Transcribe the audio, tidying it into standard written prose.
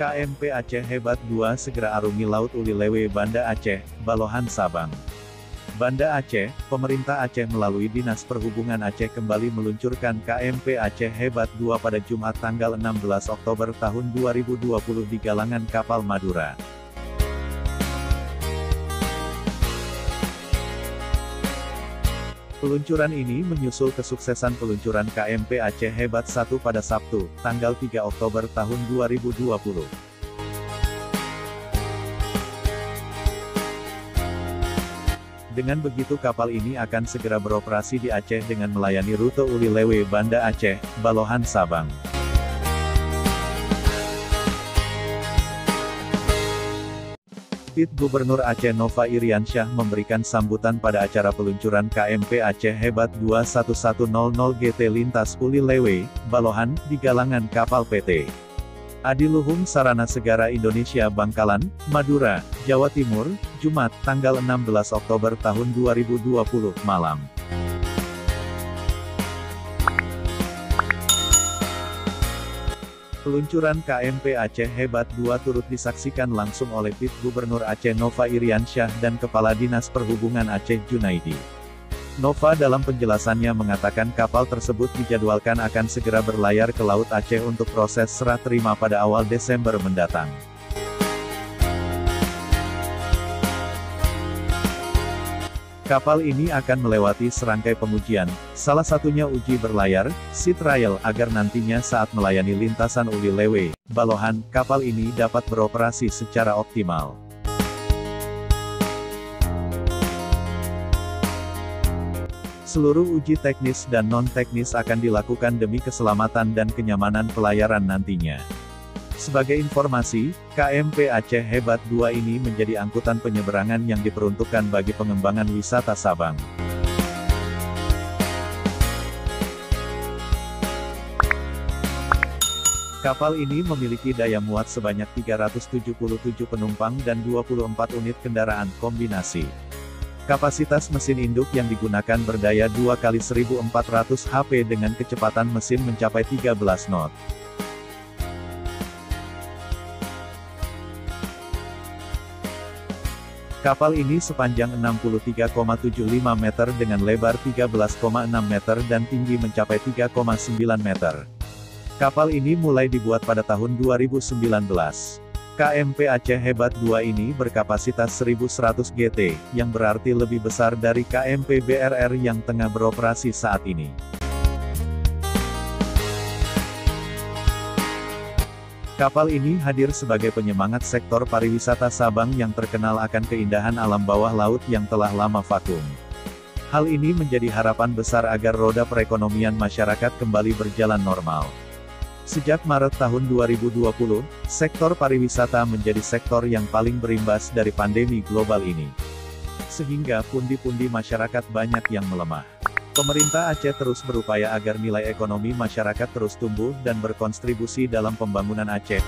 KMP Aceh Hebat 2 segera arungi Laut Uli Lewe Banda Aceh, Balohan Sabang. Banda Aceh, pemerintah Aceh melalui Dinas Perhubungan Aceh kembali meluncurkan KMP Aceh Hebat 2 pada Jumat tanggal 16 Oktober tahun 2020 di galangan kapal Madura. Peluncuran ini menyusul kesuksesan peluncuran KMP Aceh Hebat 1 pada Sabtu, tanggal 3 Oktober tahun 2020. Dengan begitu kapal ini akan segera beroperasi di Aceh dengan melayani rute Uli Lewe Banda Aceh, Balohan Sabang. PIT Gubernur Aceh Nova Iriansyah memberikan sambutan pada acara peluncuran KMP Aceh Hebat 2100 GT lintas Uli Lewe, Balohan, di galangan kapal PT Adiluhung Sarana Segara Indonesia Bangkalan, Madura, Jawa Timur, Jumat, tanggal 16 Oktober tahun 2020, malam. Peluncuran KMP Aceh Hebat 2 turut disaksikan langsung oleh PIT Gubernur Aceh Nova Iriansyah dan Kepala Dinas Perhubungan Aceh Junaidi. Nova dalam penjelasannya mengatakan kapal tersebut dijadwalkan akan segera berlayar ke Laut Aceh untuk proses serah terima pada awal Desember mendatang. Kapal ini akan melewati serangkai pengujian, salah satunya uji berlayar, sea trial, agar nantinya saat melayani lintasan Uli Lewe, Balohan, kapal ini dapat beroperasi secara optimal. Seluruh uji teknis dan non-teknis akan dilakukan demi keselamatan dan kenyamanan pelayaran nantinya. Sebagai informasi, KMP Aceh Hebat 2 ini menjadi angkutan penyeberangan yang diperuntukkan bagi pengembangan wisata Sabang. Kapal ini memiliki daya muat sebanyak 377 penumpang dan 24 unit kendaraan kombinasi. Kapasitas mesin induk yang digunakan berdaya 2 kali 1400 HP dengan kecepatan mesin mencapai 13 knot. Kapal ini sepanjang 63,75 meter dengan lebar 13,6 meter dan tinggi mencapai 3,9 meter. Kapal ini mulai dibuat pada tahun 2019. KMP Aceh Hebat 2 ini berkapasitas 1100 GT, yang berarti lebih besar dari KMP BRR yang tengah beroperasi saat ini. Kapal ini hadir sebagai penyemangat sektor pariwisata Sabang yang terkenal akan keindahan alam bawah laut yang telah lama vakum. Hal ini menjadi harapan besar agar roda perekonomian masyarakat kembali berjalan normal. Sejak Maret tahun 2020, sektor pariwisata menjadi sektor yang paling berimbas dari pandemi global ini. Sehingga pundi-pundi masyarakat banyak yang melemah. Pemerintah Aceh terus berupaya agar nilai ekonomi masyarakat terus tumbuh dan berkontribusi dalam pembangunan Aceh.